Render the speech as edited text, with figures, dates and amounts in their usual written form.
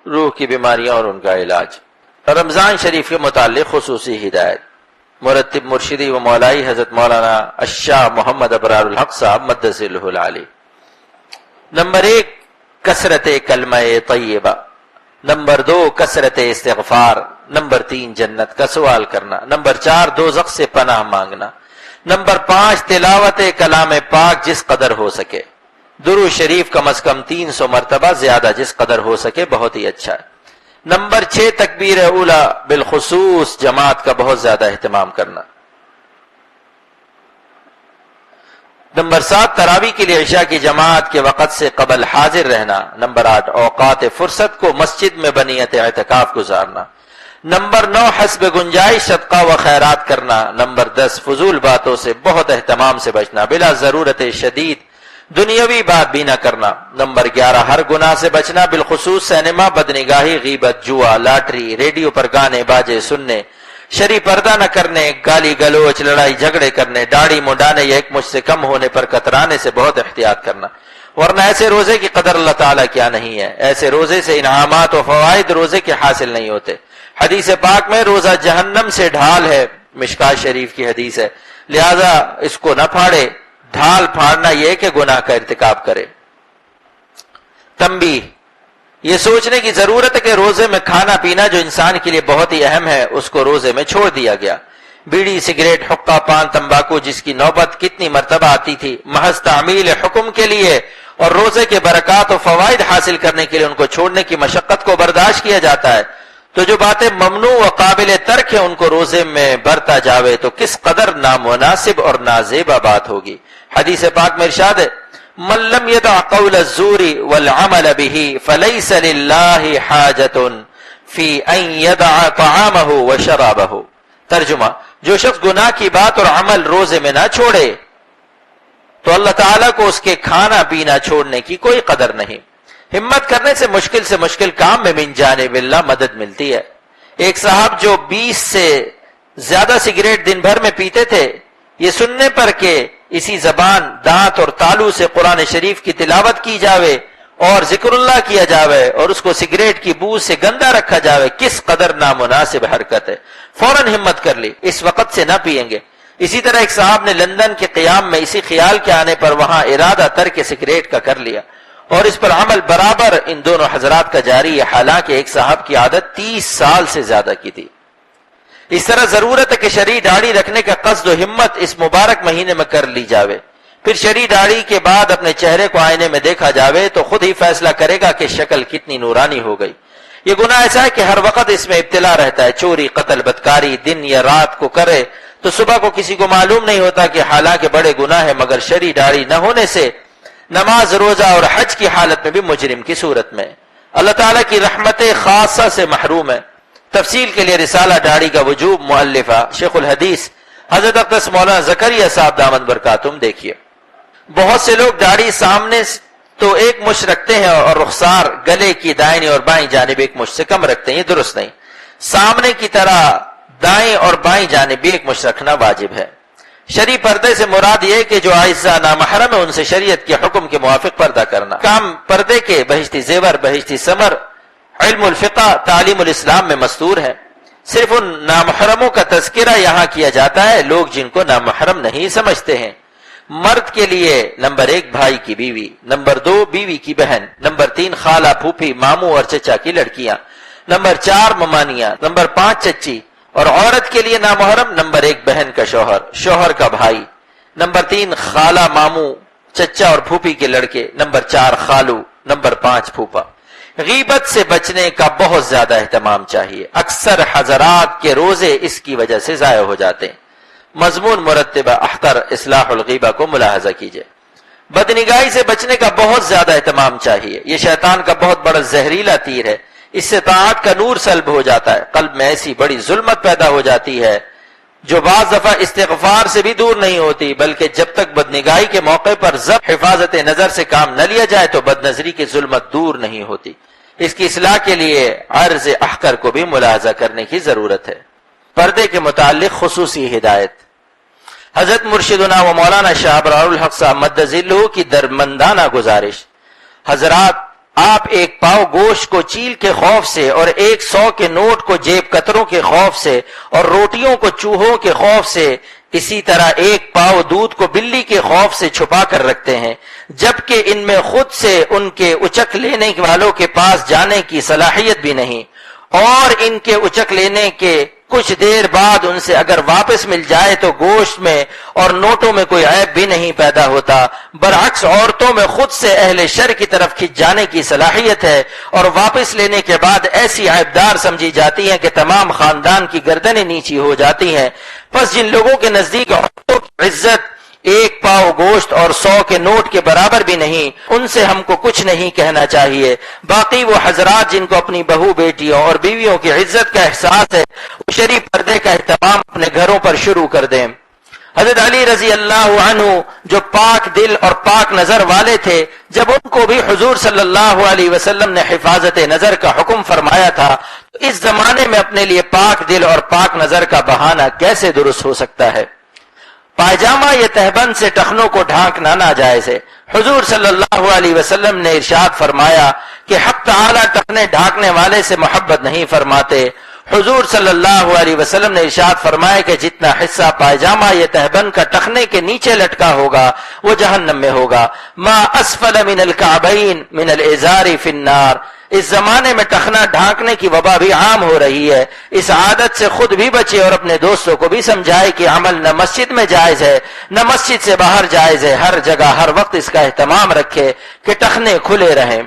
روح کی بیماریاں اور ان کا علاج۔ رمضان شریف کے متعلق خصوصی ہدایت، مرتب مرشدی و مولائی حضرت مولانا الشاہ محمد ابرار الحق صاحب مدث اللہ العالی۔ نمبر 1 کثرت کلمہ طیبہ، نمبر 2 کثرت استغفار، نمبر 3 جنت کا سوال کرنا، نمبر 4 دوزخ سے پناہ مانگنا، نمبر 5 تلاوت کلام پاک جس قدر ہو سکے، درود شریف کم از کم 300 مرتبہ، زیادہ جس قدر ہو سکے بہت ہی اچھا ہے، نمبر 6 تکبیر اولا بالخصوص جماعت کا بہت زیادہ اہتمام کرنا، نمبر 7 تراویح کے لیے عشاء کی جماعت کے وقت سے قبل حاضر رہنا، نمبر 8 اوقات فرصت کو مسجد میں بنیت اعتکاف گزارنا، نمبر 9 حسب گنجائش صدقہ و خیرات کرنا، نمبر 10 فضول باتوں سے بہت اہتمام سے بچنا، بلا ضرورت شدید دنیاوی بات بھی نہ کرنا، نمبر 11 ہر گناہ سے بچنا، بالخصوص سینما، بدنگاہی، غیبت، جوا، لاٹری، ریڈیو پر گانے باجے سننے، شرعی پردہ نہ کرنے، گالی گلوچ، لڑائی جھگڑے کرنے، داڑھی منڈانے یا ایک مجھ سے کم ہونے پر کترانے سے بہت احتیاط کرنا، ورنہ ایسے روزے کی قدر اللہ تعالیٰ کیا نہیں ہے، ایسے روزے سے انعامات و فوائد روزے کے حاصل نہیں ہوتے۔ حدیث پاک میں روزہ جہنم سے ڈھال ہے، مشکات شریف کی حدیث ہے، لہذا اس کو نہ پھاڑے، ڈھال پھاڑنا یہ کہ گناہ کا ارتکاب کرے۔ تنبیہ، یہ سوچنے کی ضرورت ہے کہ روزے میں کھانا پینا جو انسان کے لیے بہت ہی اہم ہے اس کو روزے میں چھوڑ دیا گیا۔ بیڑی، سگریٹ، حقہ، پان، تمباکو جس کی نوبت کتنی مرتبہ آتی تھی، محض تعمیل حکم کے لیے اور روزے کے برکات و فوائد حاصل کرنے کے لیے ان کو چھوڑنے کی مشقت کو برداشت کیا جاتا ہے، تو جو باتیں ممنوع و قابل ترک ہیں ان کو روزے میں برتا جاوے تو کس قدر نامناسب اور نازیبا بات ہوگی۔ حدیث پاک میں ارشاد ہے من لم يدع قول الزور والعمل به فليس لله حاجة في ان يدع طعامه وشرابه۔ ترجمہ، جو شخص گناہ کی بات اور عمل روزے میں نہ چھوڑے تو اللہ تعالیٰ کو اس کے کھانا پینا چھوڑنے کی کوئی قدر نہیں۔ ہمت کرنے سے مشکل کام میں من جانب اللہ مدد ملتی ہے۔ ایک صاحب جو 20 سے زیادہ سگریٹ دن بھر میں پیتے تھے، یہ سننے پر کہ اسی زبان، دانت اور تالو سے قرآن شریف کی تلاوت کی جاوے اور ذکر اللہ کیا جاوے اور اس کو سگریٹ کی بو سے گندا رکھا جاوے، کس قدر نامناسب حرکت ہے۔ فوراً ہمت کر لی، اس وقت سے نہ پیئیں گے۔ اسی طرح ایک صاحب نے لندن کے قیام میں اسی خیال کے آنے پر وہاں ارادہ ترک سگریٹ کا کر لیا اور اس پر عمل برابر ان دونوں حضرات کا جاری ہے، حالانکہ ایک صاحب کی عادت 30 سال سے زیادہ کی تھی۔ اس طرح ضرورت ہے کہ شرعی داڑھی رکھنے کا قصد و ہمت اس مبارک مہینے میں کر لی جاوے، پھر شرعی داڑھی کے بعد اپنے چہرے کو آئینے میں دیکھا جاوے تو خود ہی فیصلہ کرے گا کہ شکل کتنی نورانی ہو گئی۔ یہ گناہ ایسا ہے کہ ہر وقت اس میں ابتلا رہتا ہے، چوری، قتل، بدکاری دن یا رات کو کرے تو صبح کو کسی کو معلوم نہیں ہوتا کہ حالانکہ بڑے گناہ ہے، مگر شرعی داڑھی نہ ہونے سے نماز، روزہ اور حج کی حالت میں بھی مجرم کی صورت میں اللہ تعالیٰ کی رحمت خاصہ سے محروم ہے۔ تفصیل کے لیے رسالہ داڑھی کا وجوب، مؤلفہ شیخ الحدیث حضرت اقدس مولانا زکریا صاحب دامت برکاتہم۔ دیکھیے، بہت سے لوگ داڑھی سامنے تو ایک مچھ رکھتے ہیں اور رخسار گلے کی دائیں اور بائیں جانب ایک مچھ سے کم رکھتے ہیں، یہ درست نہیں۔ سامنے کی طرح دائیں اور بائیں جانب بھی ایک مچھ رکھنا واجب ہے۔ شرعی پردے سے مراد یہ کہ جو اعزاء نامحرم ہے ان سے شریعت کے حکم کے موافق پردہ کرنا۔ کام پردے کے بہشتی زیور، بہشتی ثمر، علم الفقہ، تعلیم الاسلام میں مستور ہے۔ صرف ان نامحرموں کا تذکرہ یہاں کیا جاتا ہے، لوگ جن کو نامحرم نہیں سمجھتے ہیں۔ مرد کے لیے نمبر 1 بھائی کی بیوی، نمبر 2 بیوی کی بہن، نمبر 3 خالہ، پھوپھی، ماموں اور چچا کی لڑکیاں، نمبر 4 ممانیاں، نمبر 5 چچی، اور عورت کے لیے نامحرم نمبر 1 بہن کا شوہر، شوہر کا بھائی، نمبر 3 خالہ، ماموں، چچا اور پھوپھی کے لڑکے، نمبر 4 خالو، نمبر 5 پھوپھا۔ غیبت سے بچنے کا بہت زیادہ اہتمام چاہیے، اکثر حضرات کے روزے اس کی وجہ سے ضائع ہو جاتے ہیں۔ مضمون مرتبہ احتر اصلاح الغیبہ کو ملاحظہ کیجئے۔ بدنگاہی سے بچنے کا بہت زیادہ اہتمام چاہیے، یہ شیطان کا بہت بڑا زہریلا تیر ہے، اس سے طاعت کا نور سلب ہو جاتا ہے، قلب میں ایسی بڑی ظلمت پیدا ہو جاتی ہے جو بعض دفعہ استغفار سے بھی دور نہیں ہوتی، بلکہ جب تک بدنگاہی کے موقع پر ضبط حفاظت نظر سے کام نہ لیا جائے تو بدنظری کی ظلمت دور نہیں ہوتی۔ اس کی اصلاح کے لیے عرض احکر کو بھی ملاحظہ کرنے کی ضرورت ہے۔ پردے کے متعلق خصوصی ہدایت، حضرت مرشدنا و مولانا شاہ ابرار الحق صاحب مد ذلہ کی درمندانہ گزارش، حضرات آپ ایک پاؤ گوشت کو چیل کے خوف سے اور 100 کے نوٹ کو جیب کتروں کے خوف سے اور روٹیوں کو چوہوں کے خوف سے، اسی طرح ایک پاؤ دودھ کو بلی کے خوف سے چھپا کر رکھتے ہیں، جبکہ ان میں خود سے ان کے اچک لینے والوں کے پاس جانے کی صلاحیت بھی نہیں، اور ان کے اچک لینے کے کچھ دیر بعد ان سے اگر واپس مل جائے تو گوشت میں اور نوٹوں میں کوئی عیب بھی نہیں پیدا ہوتا۔ برعکس عورتوں میں خود سے اہل شر کی طرف کھنچ جانے کی صلاحیت ہے، اور واپس لینے کے بعد ایسی عیبدار سمجھی جاتی ہیں کہ تمام خاندان کی گردنیں نیچی ہو جاتی ہیں۔ پس جن لوگوں کے نزدیک عورتوں کی عزت ایک پاؤ گوشت اور 100 کے نوٹ کے برابر بھی نہیں، ان سے ہم کو کچھ نہیں کہنا چاہیے۔ باقی وہ حضرات جن کو اپنی بہو بیٹیوں اور بیویوں کی عزت کا احساس ہے، وہ شرعی پردے کا اہتمام اپنے گھروں پر شروع کر دیں۔ حضرت علی رضی اللہ عنہ جو پاک دل اور پاک نظر والے تھے، جب ان کو بھی حضور صلی اللہ علیہ وسلم نے حفاظت نظر کا حکم فرمایا تھا، تو اس زمانے میں اپنے لیے پاک دل اور پاک نظر کا بہانہ کیسے درست ہو سکتا ہے؟ پائجامہ یا تہبند سے ٹخنوں کو ڈھانکنا ناجائز ہے۔ حضور صلی اللہ علیہ وسلم نے ارشاد فرمایا کہ حق تعالی ٹخنے ڈھانکنے والے سے محبت نہیں فرماتے۔ حضور صلی اللہ علیہ وسلم نے ارشاد فرمایا کہ جتنا حصہ پائجامہ یا تہبند کا ٹخنے کے نیچے لٹکا ہوگا وہ جہنم میں ہوگا۔ ما اسفل من الکعبین من الازار فی النار۔ اس زمانے میں ٹخنا ڈھانکنے کی وبا بھی عام ہو رہی ہے۔ اس عادت سے خود بھی بچے اور اپنے دوستوں کو بھی سمجھائے کہ عمل نہ مسجد میں جائز ہے نہ مسجد سے باہر جائز ہے۔ ہر جگہ ہر وقت اس کا اہتمام رکھے کہ ٹخنے کھلے رہیں۔